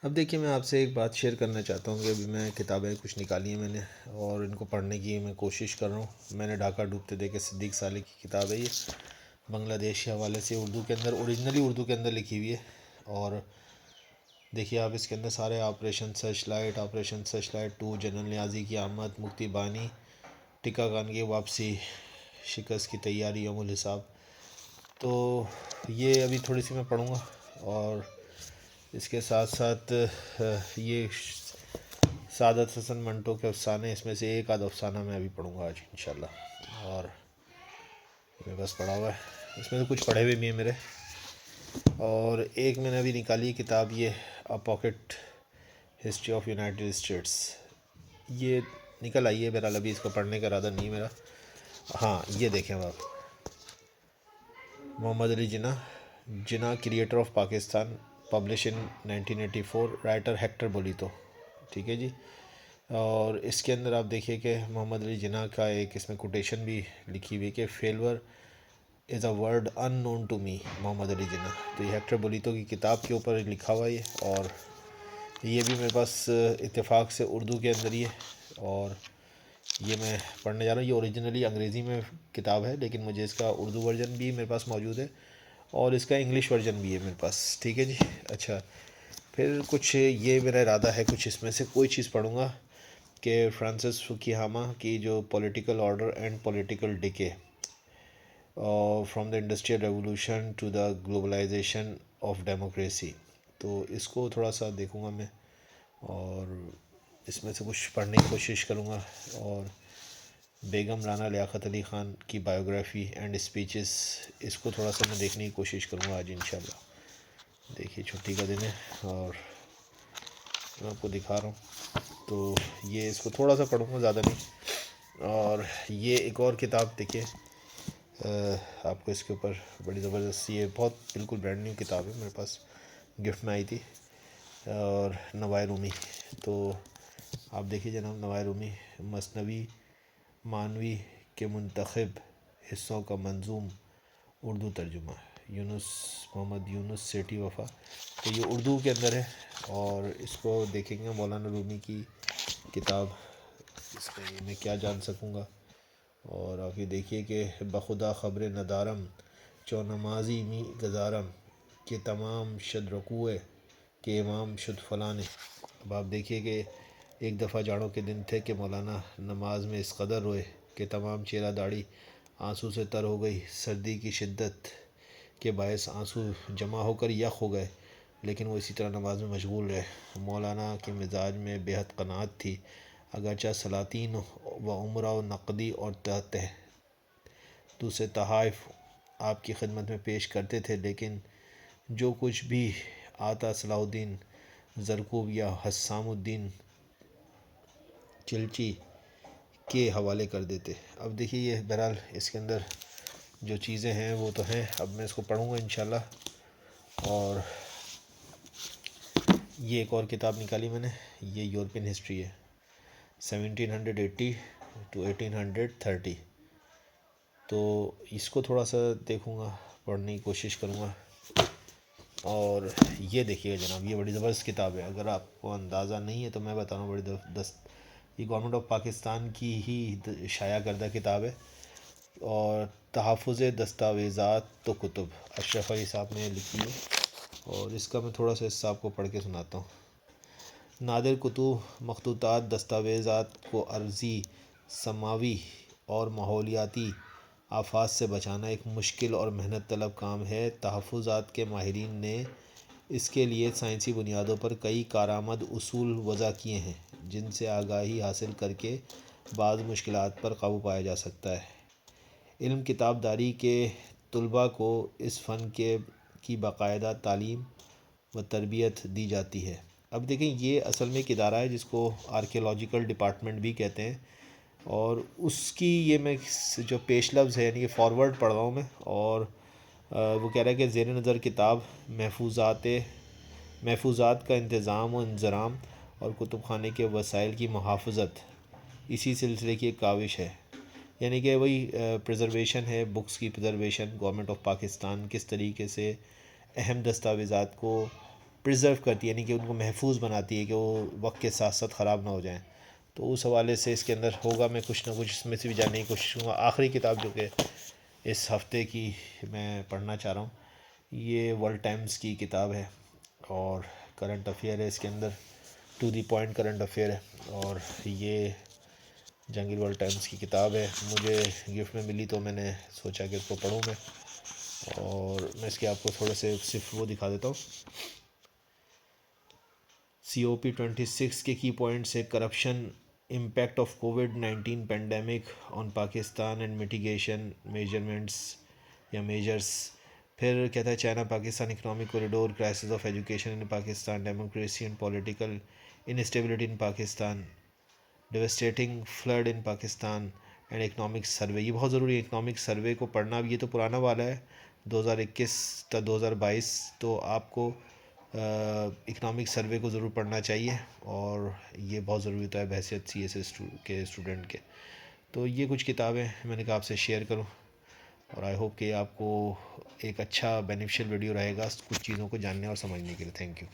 اب دیکھیے میں آپ سے ایک بات شیئر کرنا چاہتا ہوں کہ ابھی میں کتابیں کچھ نکالی ہیں میں نے اور ان کو پڑھنے کی میں کوشش کر رہا ہوں. میں نے ڈھاکہ ڈوبتے دیکھے صدیق صالح کی کتاب ہے یہ. بنگلہ دیش کے حوالے سے اردو کے اندر اوریجنلی اردو کے اندر لکھی ہوئی ہے. اور دیکھیے آپ اس کے اندر سارے آپریشن سرچ لائٹ 2، جنرل نیازی کی آمد، مکتی بانی، ٹکا خان کی واپسی، شکست کی تیاری، یوم الحساب. تو یہ ابھی تھوڑی سی میں پڑھوں گا. اور اس کے ساتھ ساتھ یہ سعادت حسن منٹو کے افسانے، اس میں سے ایک آدھ افسانہ میں ابھی پڑھوں گا آج انشاءاللہ. اور میرے پاس پڑھا ہوا ہے، اس میں تو کچھ پڑھے ہوئے بھی ہیں میرے. اور ایک میں نے ابھی نکالی کتاب، یہ a pocket history of United States. یہ نکل آئی ہے، بہرحال ابھی اس کو پڑھنے کا ارادہ نہیں میرا. ہاں یہ دیکھیں آپ، Muhammad Ali Jinnah creator of Pakistan, publish in 1984، writer Hector Bolitho. ٹھیک ہے جی. اور اس کے اندر آپ دیکھیے کہ محمد علی جناح کا ایک اس میں کوٹیشن بھی لکھی ہوئی کہ failure is a word unknown to me, Muhammad Ali Jinnah. تو یہ ہیکٹر بولیتو کی کتاب کے اوپر لکھا ہوا ہے یہ. اور یہ بھی میرے پاس اتفاق سے اردو کے اندر ہی ہے اور یہ میں پڑھنے جا رہا ہوں. یہ اوریجنلی انگریزی میں کتاب ہے لیکن مجھے اس کا اردو ورژن بھی میرے پاس موجود ہے اور اس کا انگلش ورژن بھی ہے میرے پاس. ٹھیک ہے جی. اچھا پھر کچھ یہ میرا ارادہ ہے، کچھ اس میں سے کوئی چیز پڑھوں گا کہ فرانسس فوکیہاما کی جو political order and political decay from the industrial revolution to the globalisation of democracy. تو اس کو تھوڑا سا دیکھوں گا میں اور اس میں سے کچھ پڑھنے کی کوشش کروں گا. اور بیگم رانا لیاقت علی خان کی بایوگرافی اینڈ اسپیچز، اس کو تھوڑا سا میں دیکھنے کی کوشش کروں گا آج انشاءاللہ. دیکھیے چھٹی کا دن ہے اور میں آپ کو دکھا رہا ہوں. تو یہ اس کو تھوڑا سا پڑھوں گا، زیادہ نہیں. اور یہ ایک اور کتاب دیکھیے آپ کو اس کے اوپر بڑی زبردست، یہ بہت بالکل برانڈ نیو کتاب ہے، میرے پاس گفٹ میں آئی تھی. اور نوائے رومی. تو آپ دیکھیے جناب، نوائے رومی مثنوی مانوی کے منتخب حصوں کا منظوم اردو ترجمہ، محمد یونس سیٹھی وفا. تو یہ اردو کے اندر ہے اور اس کو دیکھیں گے مولانا رومی کی کتاب. اس میں میں کیا جان سکوں گا. اور آپ یہ دیکھیے کہ بخدا خبر ندارم چو نمازی می گزارم کہ تمام شد رکوع کہ امام شد فلاں. اب آپ دیکھیے کہ ایک دفعہ جاڑوں کے دن تھے کہ مولانا نماز میں اس قدر روئے کہ تمام چہرہ داڑھی آنسو سے تر ہو گئی. سردی کی شدت کے باعث آنسو جمع ہو کر یخ ہو گئے، لیکن وہ اسی طرح نماز میں مشغول رہے. مولانا کے مزاج میں بے حد قناعت تھی، اگرچہ سلاطین و عمرہ و نقدی اور دوسرے تحائف آپ کی خدمت میں پیش کرتے تھے، لیکن جو کچھ بھی آتا صلاح الدین زرکوب یا حسام الدین چلچی کے حوالے کر دیتے. اب دیکھیے یہ بہرحال اس کے اندر جو چیزیں ہیں وہ تو ہیں. اب میں اس کو پڑھوں گا انشاءاللہ. اور یہ ایک اور کتاب نکالی میں نے، یہ یورپین ہسٹری ہے 1780 ٹو 1830. تو اس کو تھوڑا سا دیکھوں گا، پڑھنے کی کوشش کروں گا. اور یہ دیکھیے گا جناب، یہ بڑی زبردست کتاب ہے. اگر آپ کو اندازہ نہیں ہے تو میں بتا رہا ہوں، بڑی یہ گورنمنٹ آف پاکستان کی ہی شائع کردہ کتاب ہے. اور تحفظ دستاویزات و کتب، اشرف علی صاحب نے لکھی ہے. اور اس کا میں تھوڑا سا حصہ آپ کو پڑھ کے سناتا ہوں. نادر کتب مخطوطات دستاویزات کو عرضی، سماوی اور ماحولیاتی آفات سے بچانا ایک مشکل اور محنت طلب کام ہے. تحفظات کے ماہرین نے اس کے لیے سائنسی بنیادوں پر کئی کارآمد اصول وضع کیے ہیں، جن سے آگاہی حاصل کر کے بعض مشکلات پر قابو پایا جا سکتا ہے. علم کتاب داری کے طلباء کو اس فن کی باقاعدہ تعلیم و تربیت دی جاتی ہے. اب دیکھیں یہ اصل میں ایک ادارہ ہے جس کو آرکیولوجیکل ڈپارٹمنٹ بھی کہتے ہیں. اور اس کی یہ میں جو پیش لفظ ہے، یعنی کہ فارورڈ پڑھ رہا ہوں میں. اور وہ کہہ رہا ہے کہ زیر نظر کتاب محفوظات کا انتظام و انضرام اور کتب خانے کے وسائل کی محافظت اسی سلسلے کی ایک کاوش ہے. یعنی کہ وہی پریزرویشن ہے، بکس کی پریزرویشن. گورنمنٹ آف پاکستان کس طریقے سے اہم دستاویزات کو پرزرو کرتی ہے، یعنی کہ ان کو محفوظ بناتی ہے کہ وہ وقت کے ساتھ ساتھ خراب نہ ہو جائیں. تو اس حوالے سے اس کے اندر ہوگا، میں کچھ نہ کچھ اس میں سے بھی جاننے کی کوشش کروں گا. آخری کتاب جو کہ اس ہفتے کی میں پڑھنا چاہ رہا ہوں، یہ ورلڈ ٹائمز کی کتاب ہے اور کرنٹ افیئر ہے. اس کے اندر to the point current affair ہے، اور یہ جہانگیر ورلڈ ٹائمز کی کتاب ہے. مجھے گفٹ میں ملی تو میں نے سوچا کہ اس کو پڑھوں میں، اور میں اس کے آپ کو تھوڑے سے صرف وہ دکھا دیتا ہوں. COP26 کے کی پوائنٹس ہے: corruption, impact of COVID pandemic on Pakistan and mitigation measurements یا میجرس. پھر کہتا ہے China Pakistan economic corridor, crisis of education in Pakistan, democracy and political instability in Pakistan, devastating flood in Pakistan and economic survey. یہ بہت ضروری ہے اکنامک سروے کو پڑھنا. بھی یہ تو پرانا والا ہے 2021 تا 2022، تو آپ کو اکنامک سروے کو ضرور پڑھنا چاہیے، اور یہ بہت ضروری ہوتا ہے بحیثیت CSA کے اسٹوڈنٹ کے. تو یہ کچھ کتابیں میں نے کہا آپ سے شیئر کروں، اور آئی ہوپ کہ آپ کو ایک اچھا بینیفیشیل ویڈیو رہے گا کچھ چیزوں کو جاننے اور سمجھنے کے لیے. Thank you.